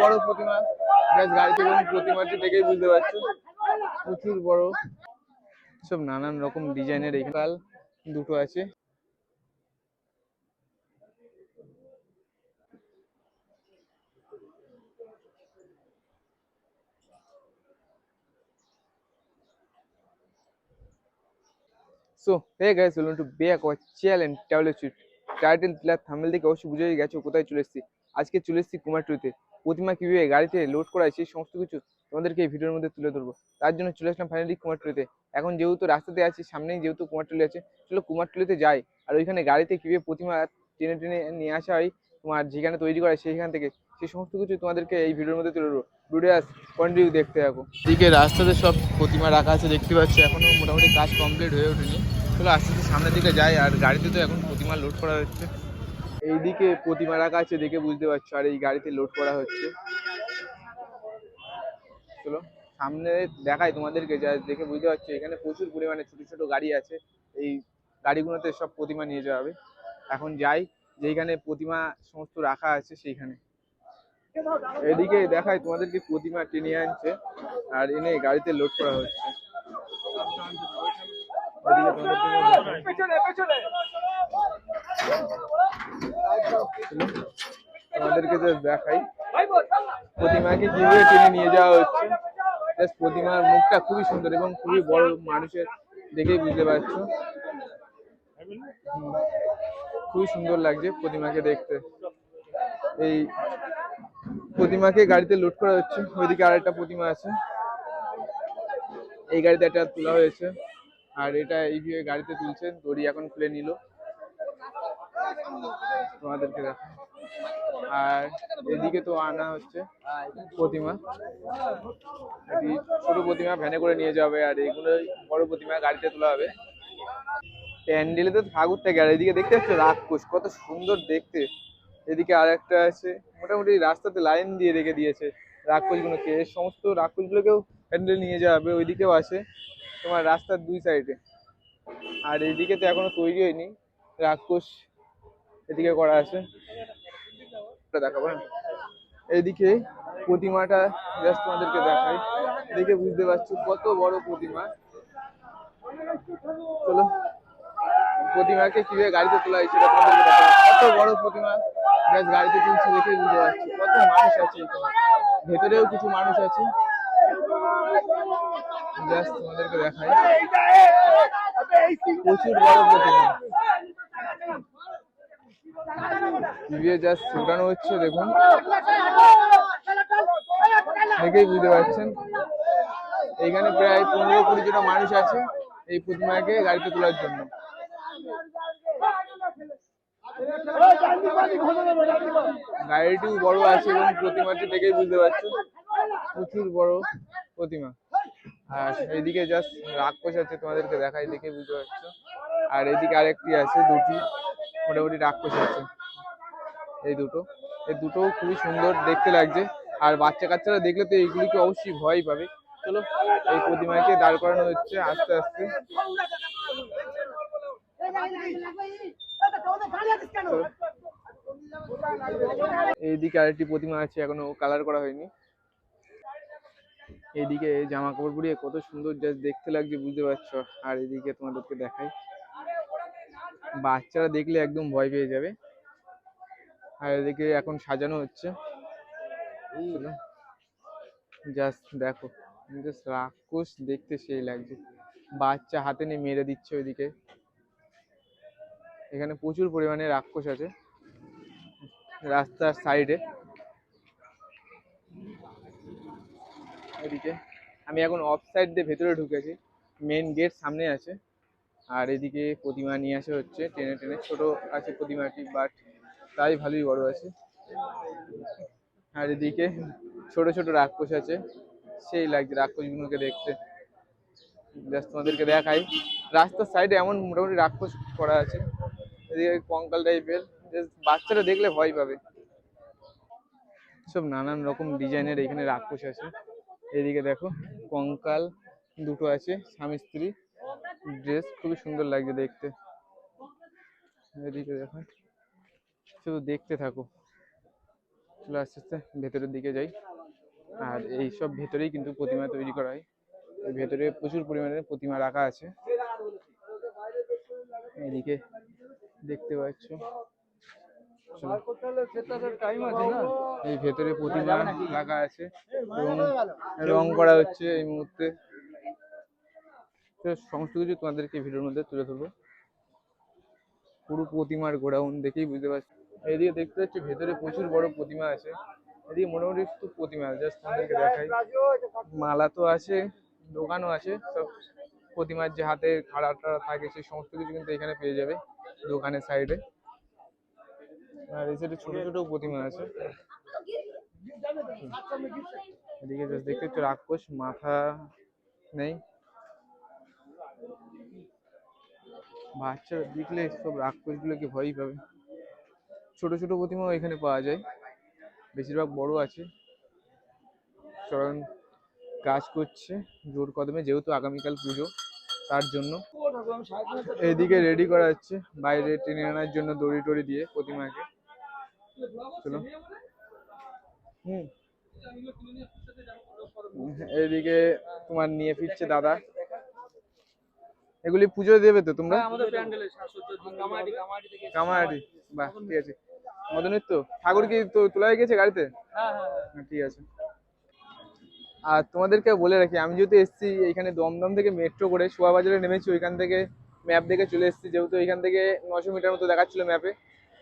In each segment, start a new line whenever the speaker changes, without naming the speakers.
বড় প্রতিমা, গাড়ি থেকে প্রতিমাটি দেখেই বুঝতে পারছো প্রচুর বড়। সব নানান রকম ডিজাইনের এখানে দুটো আছে। So hey guys, welcome to back our channel travel sweet. Title plus thumbnail দেখে অবশ্যই বুঝে গেছো কোথায় চলে এসেছি। আজকে চলে এসেছি কুমারটুলিতে। প্রতিমা কিভাবে গাড়িতে লোড করা হয় সেই সমস্ত কিছু তোমাদেরকে এই ভিডিওর মধ্যে তুলে ধরবো। তার জন্য চলে আসলাম ফাইনালি কুমারটুলিতে। এখন যেহেতু রাস্তাতে আছি, সামনেই যেহেতু কুমারটুলি আছে, চলো কুমারটুলিতে যাই। আর ওইখানে গাড়িতে কিভাবে প্রতিমা টেনে টেনে নিয়ে আসা হয়, তোমার যেখানে তৈরি করা হয় সেইখান থেকে, সেই সমস্ত কিছু তোমাদেরকে এই ভিডিওর মধ্যে তুলে ধরবো। ভিডিও কন্টিনিউ দেখতে থাকো। এদিকে রাস্তাতে সব প্রতিমা রাখা আছে দেখতে পাচ্ছি, এখনো মোটামুটি কাজ কমপ্লিট হয়ে ওঠেনি। চলো আস্তে আস্তে সামনের দিকে যাই। আর গাড়িতে তো এখন প্রতিমা লোড করা হচ্ছে। এইদিকে প্রতিমা রাখা আছে দেখে বুঝতে পারছো, আর এই গাড়িতে লোড করা হচ্ছে। চলো সামনে দেখাই তোমাদেরকে, যা দেখে বুঝতে পারছো এখানে প্রচুর পরিমাণে ছোট ছোট গাড়ি আছে। এই গাড়িগুলোতে সব প্রতিমা নিয়ে যাওয়া হবে। এখন যাই যেখানে প্রতিমা সমস্ত রাখা আছে সেইখানে। এদিকে দেখাই তোমাদেরকে, প্রতিমা টেনে আনছে আর এনে গাড়িতে লোড করা হচ্ছে। তোমাদেরকে দেখাই প্রতিমাকে কিভাবে টেনে নিয়ে যাওয়া হচ্ছে। প্রতিমার মুখটা খুবই সুন্দর এবং খুবই বড়, মানুষের দেখেই বুঝতে পারছো খুবই সুন্দর লাগছে প্রতিমাকে দেখতে। এই প্রতিমাকে গাড়িতে লোড করা হচ্ছে। ওইদিকে আরেকটা প্রতিমা আছে, এই গাড়িতে একটা তোলা হয়েছে। আর এটা এইভাবে গাড়িতে তুলছে, দড়ি এখন খুলে নিল। তোমাদেরকে দেখা। আর এদিকে তো আনা হচ্ছে প্রতিমা, এটি ছোট প্রতিমা ভ্যানে করে নিয়ে যাবে, আর এগুলো বড় প্রতিমা গাড়িতে তোলা হবে। প্যান্ডেলে তো ঠাকুর থাকে। আর এদিকে দেখতে পাচ্ছ রাক্ষস, কত সুন্দর দেখতে। এদিকে আর একটা আছে, মোটামুটি রাস্তাতে লাইন দিয়ে রেখে দিয়েছে রাক্ষসগুলোকে। সমস্ত রাক্ষসগুলোকেও প্যান্ডেলে নিয়ে যাওয়া হবে। ওইদিকেও আছে তোমার রাস্তার দুই সাইডে। আর এইদিকে তো এখনো তৈরি হয়নি রাক্ষস, এদিকে করা আছে। দেখাবো হ্যাঁ, এইদিকে প্রতিমাটা জাস্ট তোমাদেরকে দেখাই, দেখে বুঝতে পারছো কত বড় প্রতিমা। চলো প্রতিমাকে কিভাবে গাড়িতে তোলা হয় সেটা তোমাদেরকে দেখাবো। কত বড় প্রতিমা জাস্ট গাড়িতে তুলছে দেখে বুঝতে পারছি কত মানুষ আছে। ভেতরেও কিছু মানুষ আছে, জাস্ট তোমাদেরকে দেখাই। প্রচুর বড় প্রতিমা জাস্ট ছোটানো হচ্ছে, দেখুন দেখেই বুঝতে পারছেন। এখানে প্রায় 15-20 জন মানুষ আছে এই প্রতিমাকে গাড়িতে তোলার জন্য। গাড়িটিও বড় আছে এবং প্রতিমাটি দেখেই বুঝতে পারছো প্রচুর বড় প্রতিমা। আর এইদিকে জাস্ট রাক্ষস আছে, তোমাদেরকে দেখাই দেখে বুঝতে পারছো। আর এদিকে আরেকটি আছে, দুটি মোটামুটি রাক্ষস আছে। এই দুটো খুবই সুন্দর দেখতে লাগছে। আর বাচ্চা কাচ্চারা দেখলে তো এইগুলিকে অবশ্যই ভয় পাবে। চলো এই প্রতিমাকে দাঁড় করানো হচ্ছে আস্তে আস্তে। এইদিকে আরেকটি প্রতিমা আছে, এখনো কালার করা হয়নি। এইদিকে জামা কাপড় পরিয়ে কত সুন্দর জাস্ট দেখতে লাগছে বুঝতে পারছো। আর এদিকে তোমাদেরকে দেখাই, বাচ্চারা দেখলে একদম ভয় পেয়ে যাবে। আর এদিকে এখন সাজানো হচ্ছে। জাস্ট দেখো, জাস্ট রাক্ষস দেখতে সেই লাগছে। বাচ্চা হাতে নিয়ে মেরে দিচ্ছে ওইদিকে। এখানে প্রচুর পরিমাণে রাক্ষস আছে রাস্তার সাইডে। এদিকে আমি এখন অফ সাইড দিয়ে ভেতরে ঢুকেছি, মেন গেট সামনে আছে। আর এদিকে প্রতিমা নিয়ে আসা হচ্ছে টেনে টেনে। ছোট আছে প্রতিমাটি, বাট তাই ভালোই বড় আছে। আর এদিকে ছোট ছোট রাক্ষস আছে, সেই লাগছে রাক্ষসগুলোকে দেখতে। জাস্ট তোমাদেরকে দেখাই, রাস্তার সাইডে এমন মোটামুটি রাক্ষস করা আছে। এদিকে কঙ্কাল টাইপের, বাচ্চারা দেখলে ভয় পাবে। সব নানান রকম ডিজাইনের এখানে রাক্ষস আছে। এদিকে দেখো কঙ্কাল দুটো আছে, স্বামী স্ত্রী, ড্রেস খুবই সুন্দর লাগছে দেখতে। এদিকে দেখো, শুধু দেখতে থাকো, চলো আস্তে আস্তে ভেতরের দিকে যাই। আর এই সব ভেতরেই কিন্তু প্রতিমা তৈরি করা হয়। এই ভেতরে প্রচুর পরিমাণে প্রতিমা রাখা আছে, এদিকে দেখতে পাচ্ছ। এই ভেতরে প্রতিমা রাখা আছে এবং রং করা হচ্ছে এই মুহূর্তে। সমস্ত কিছু তোমাদেরকে ভিডিওর মধ্যে তুলে ধরবো। পুরো প্রতিমার গোডাউন দেখেই বুঝতে পারছি। এইদিকে দেখতে পাচ্ছি ভেতরে প্রচুর বড় প্রতিমা আছে। এদিকে মোটামুটি শুধু প্রতিমা, জাস্ট তোমাদেরকে দেখাই। মালা তো আছে, দোকানও আছে, সব প্রতিমার যে হাতে খাড়া টাড়া থাকে সেই সমস্ত কিছু কিন্তু এখানে পেয়ে যাবে দোকানের সাইডে। আর এই সাইডে ছোট ছোট প্রতিমা আছে। এদিকে জাস্ট দেখতে পাচ্ছ রাক্ষস, মাথা নেই। বাচ্চারা দেখলে সব রাক্ষস গুলোকে ভয়ই পাবে। ছোট ছোট প্রতিমাও এখানে পাওয়া যায়, বেশিরভাগ বড় আছে। কারণ কাজ করছে জোর কদমে, যেহেতু আগামীকাল পুজো তার জন্য। এইদিকে রেডি করা হচ্ছে বাইরে টেনে আনার জন্য দড়ি টড়ি দিয়ে প্রতিমাকে। চলো। এইদিকে তোমার নিয়ে ফিরছে দাদা। এগুলি পুজো দেবে তো তোমরা? কামারহাটি, বাহ ঠিক আছে। মদনমিত্র ঠাকুর কি তো তোলা হয়ে গেছে গাড়িতে? ঠিক আছে। আর তোমাদেরকে বলে রাখি, আমি যেহেতু এসেছি এখানে দমদম থেকে মেট্রো করে শোয়াবাজারে নেমেছি, ওইখান থেকে ম্যাপ দেখে চলে এসেছি। যেহেতু এখান থেকে 900 মিটার মতো দেখাচ্ছিল ম্যাপে,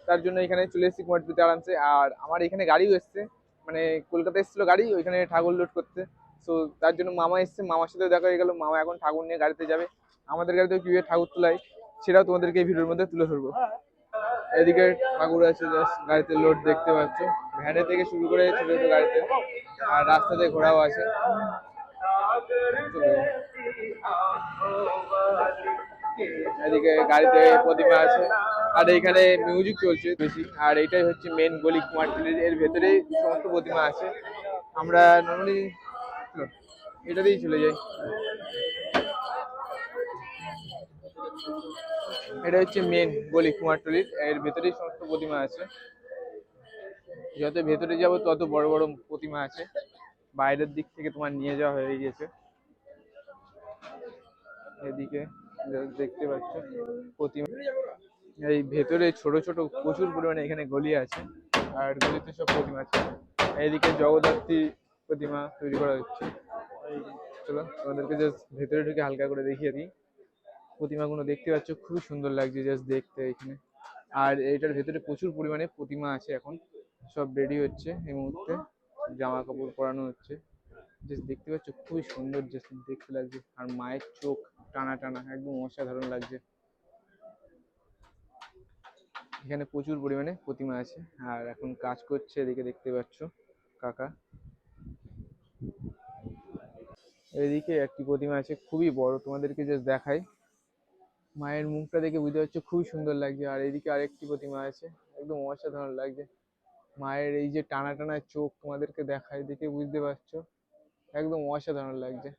তার জন্য এখানে চলে এসেছি কুমারটুলিতে আরামসে। আর আমার এখানে গাড়িও এসছে, মানে কলকাতা এসেছিল গাড়ি ওইখানে ঠাকুর লোড করতে। তো তার জন্য মামা এসছে, মামার সাথে দেখা হয়ে গেল। মামা এখন ঠাকুর নিয়ে গাড়িতে যাবে। আমাদের গাড়িতে কিভাবে ঠাকুর তোলাই সেটাও তোমাদেরকে এই ভিডিওর মধ্যে তুলে ধরবো। এদিকে ঠাকুর আছে, জাস্ট গাড়িতে লোড দেখতে পাচ্ছ, ভ্যানে থেকে শুরু করে ছোট ছোট গাড়িতে, আর রাস্তাতে ঘোড়াও আছে। এদিকে গাড়িতে প্রতিমা আছে, আর এইখানে মিউজিক চলছে বেশি। আর এইটাই হচ্ছে মেন গলি কুমারটুলির, এর ভেতরে সমস্ত প্রতিমা আছে। আমরা নর্মালি এটা দিয়েই চলে যাই। এটা হচ্ছে মেন গলি কুমারটুলির, এর ভেতরেই সমস্ত প্রতিমা আছে। যত ভেতরে যাবো তত বড় বড় প্রতিমা আছে। বাইরের দিক থেকে তোমার নিয়ে যাওয়া হয়ে গেছে। এদিকে দেখতে পাচ্ছ প্রতিমা। এই ভেতরে ছোট ছোট প্রচুর পরিমাণে এখানে গলি আছে, আর গলিতে সব প্রতিমা আছে। এইদিকে জগদ্ধাত্রী প্রতিমা তৈরি করা হচ্ছে। চলো তোমাদেরকে জাস্ট ভেতরে ঢুকে হালকা করে দেখিয়ে দিই। প্রতিমাগুলো দেখতে পাচ্ছ, খুবই সুন্দর লাগছে জাস্ট দেখতে এখানে। আর এইটার ভেতরে প্রচুর পরিমাণে প্রতিমা আছে, এখন সব রেডি হচ্ছে এই মুহূর্তে, জামা কাপড় পরানো হচ্ছে। জাস্ট দেখতে পাচ্ছ খুবই সুন্দর জাস্ট দেখতে লাগছে। আর মায়ের চোখ টানা টানা, একদম অসাধারণ লাগছে। এখানে প্রচুর পরিমাণে প্রতিমা আছে, আর এখন কাজ করছে এদিকে দেখতে পাচ্ছ কাকা। এদিকে একটি প্রতিমা আছে খুবই বড়, তোমাদেরকে জাস্ট দেখাই। মায়ের মুখটা দেখে বুঝতে পারছো খুবই সুন্দর লাগছে। আর এদিকে আরেকটি প্রতিমা আছে, একদম অসাধারণ লাগছে। মায়ের এই যে টানা টানা চোখ তোমাদেরকে দেখায়, দেখে বুঝতে পারছো একদম অসাধারণ লাগছে।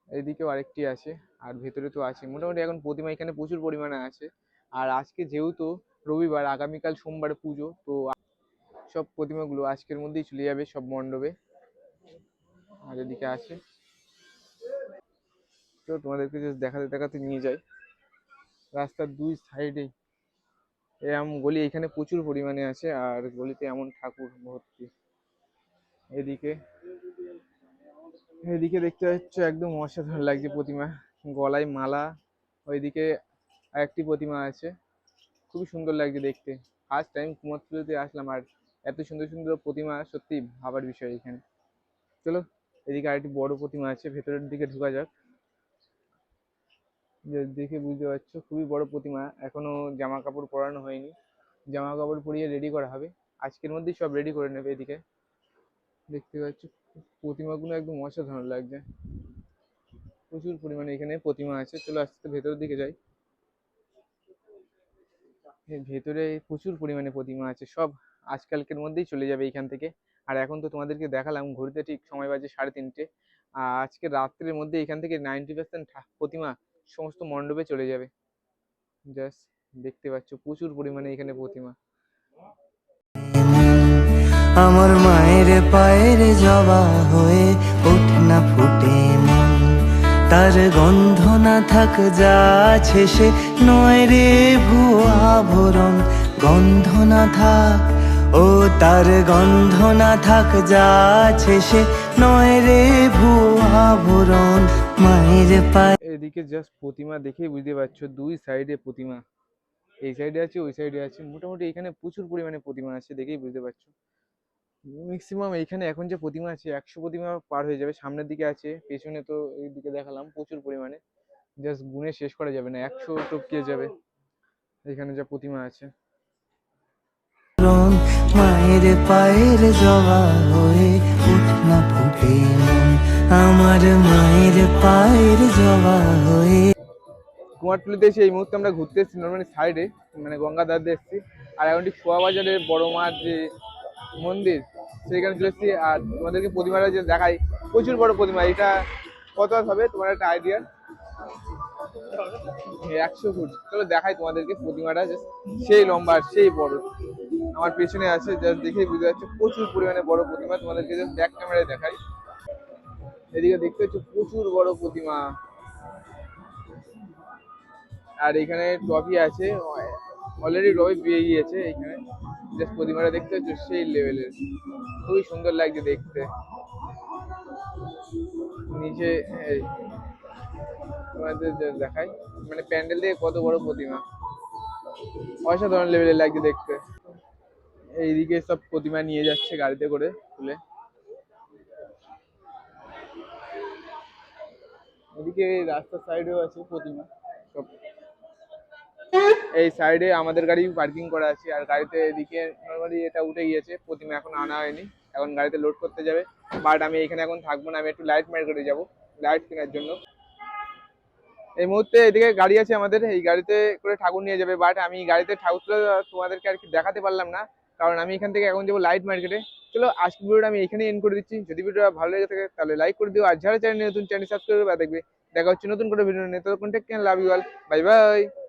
এইদিকেও আরেকটি আছে, আর ভেতরে তো আছে। মোটামুটি এখন প্রতিমা এখানে প্রচুর পরিমাণে আছে। আর আজকে যেহেতু রবিবার, আগামীকাল সোমবার পুজো, তো সব প্রতিমাগুলো আজকের মধ্যেই চলে যাবে সব মণ্ডপে। আর এদিকে আছে, তো তোমাদেরকে জাস্ট দেখাতে দেখাতে নিয়ে যাই। রাস্তার দুই সাইডেই এরম গলি এখানে প্রচুর পরিমাণে আছে, আর গলিতে এমন ঠাকুর ভর্তি। এদিকে এদিকে দেখতে পাচ্ছ একদম অসাধারণ লাগছে প্রতিমা, গলায় মালা। ওইদিকে আরেকটি প্রতিমা আছে, খুবই সুন্দর লাগছে দেখতে। ফার্স্ট টাইম কুমারটুলিতে আসলাম, আর এত সুন্দর সুন্দর প্রতিমা সত্যি ভাবার বিষয় এখানে। চলো এদিকে আরেকটি বড় প্রতিমা আছে, ভেতরের দিকে ঢোকা যাক। দেখে বুঝতে পারছো খুবই বড় প্রতিমা, এখনো জামা কাপড় পরানো হয়নি। জামা কাপড় পরিয়ে রেডি করা হবে, আজকের মধ্যেই সব রেডি করে নেবে। এদিকে দেখতে পাচ্ছ প্রতিমাগুলো একদম অসাধারণ লাগছে। প্রচুর পরিমাণে এখানে প্রতিমা আছে। চলো আস্তে আস্তে ভেতরের দিকে যাই। ভেতরে প্রচুর পরিমাণে প্রতিমা আছে, সব আজকালকের মধ্যেই চলে যাবে এখান থেকে। আর এখন তো তোমাদেরকে দেখালাম, ঘড়িতে ঠিক সময় বাজে 3:30। আর আজকে রাত্রের মধ্যে এখান থেকে 90% প্রতিমা সমস্ত মণ্ডপে চলে যাবে। জাস্ট দেখতে পাচ্ছ প্রচুর পরিমাণে এখানে প্রতিমা।
আমার মায়ের পায়ের জবা হয়ে ওঠ না ফুটে মন, তার গন্ধ না থাক যা আছে সে নয় রে ভুয়া আভরণ। গন্ধ না থাক, ও তার গন্ধ না থাক যা আছে সে নয় রে ভুয়া আভরণ। মায়ের পায়ে
এদিকে জাস্ট প্রতিমা দেখেই বুঝতে পারছো, দুই সাইডে প্রতিমা, এই সাইডে আছে ওই সাইডে আছে, মোটামুটি এখানে প্রচুর পরিমাণে প্রতিমা আছে, দেখেই বুঝতে পারছো। ম্যাক্সিমাম এখানে এখন যে প্রতিমা আছে 100 প্রতিমা পার হয়ে যাবে। সামনের দিকে আছে, পেছনে তো এইদিকে দেখালাম প্রচুর পরিমাণে, জাস্ট গুণে শেষ করা যাবে না, 100 টপকে যাবে এখানে যা প্রতিমা আছে।
রং, মায়ের পায়ের জবা হয়ে ওঠ না ফুটে মন, আমার মায়ের পায়ের জবা হয়ে।
কুমারটুলিতে এসে এই মুহূর্তে আমরা ঘুরতে এসেছি নর্মালি সাইডে, মানে গঙ্গাধার দিয়ে এসেছি। আর এখন ঠিক শোয়া বাজারের বড় মার যে মন্দির সেখানে চলে এসেছি। আর তোমাদেরকে প্রতিমাটা যে দেখাই, প্রচুর বড় প্রতিমা। এটা কত হবে তোমার একটা আইডিয়া? 100 ফুট। চলো দেখাই তোমাদেরকে প্রতিমাটা, জাস্ট সেই লম্বা আর সেই বড়। আমার পেছনে আছে, জাস্ট দেখেই বুঝতে পারছো প্রচুর পরিমাণে বড় প্রতিমা। তোমাদেরকে জাস্ট ব্যাক ক্যামেরায় দেখাই, এদিকে দেখতে পাচ্ছ প্রচুর বড় প্রতিমা। আর এখানে ট্রফি আছে, অলরেডি ট্রফি পেয়ে গিয়েছে এখানে। জাস্ট প্রতিমাটা দেখতে পাচ্ছ সেই লেভেলের, খুবই সুন্দর লাগছে দেখতে। নিচে এই তোমাদের দেখাই, মানে প্যান্ডেল থেকে কত বড় প্রতিমা, অসাধারণ লেভেলের লাগছে দেখতে। এইদিকে সব প্রতিমা নিয়ে যাচ্ছে গাড়িতে করে তুলে। এদিকে রাস্তার সাইডেও আছে প্রতিমা সব। এই সাইডে আমাদের গাড়ি পার্কিং করা আছে, আর গাড়িতে এদিকে নর্মালি এটা উঠে গিয়েছে, প্রতিমা এখন আনা হয়নি, এখন গাড়িতে লোড করতে যাবে। বাট আমি এখানে এখন থাকবো না, আমি একটু লাইট মার্কেটে যাবো লাইট কেনার জন্য। এই মুহূর্তে এদিকে গাড়ি আছে আমাদের, এই গাড়িতে করে ঠাকুর নিয়ে যাবে। বাট আমি গাড়িতে ঠাকুর তুলে তোমাদেরকে আর কি দেখাতে পারলাম না, কারণ আমি এখান থেকে এখন যাবো লাইট মার্কেটে। চলো আজকের ভিডিওটা আমি এখানে এন্ড করে দিচ্ছি। যদি ভিডিওটা ভালো লেগে থাকে তাহলে লাইক করে দিও, আর যারা চ্যানেল নতুন চ্যানেল সাবস্ক্রাইব করে দেখবে। দেখা হচ্ছে নতুন করে ভিডিও নিয়ে, ততক্ষণ take care, love you all, bye by.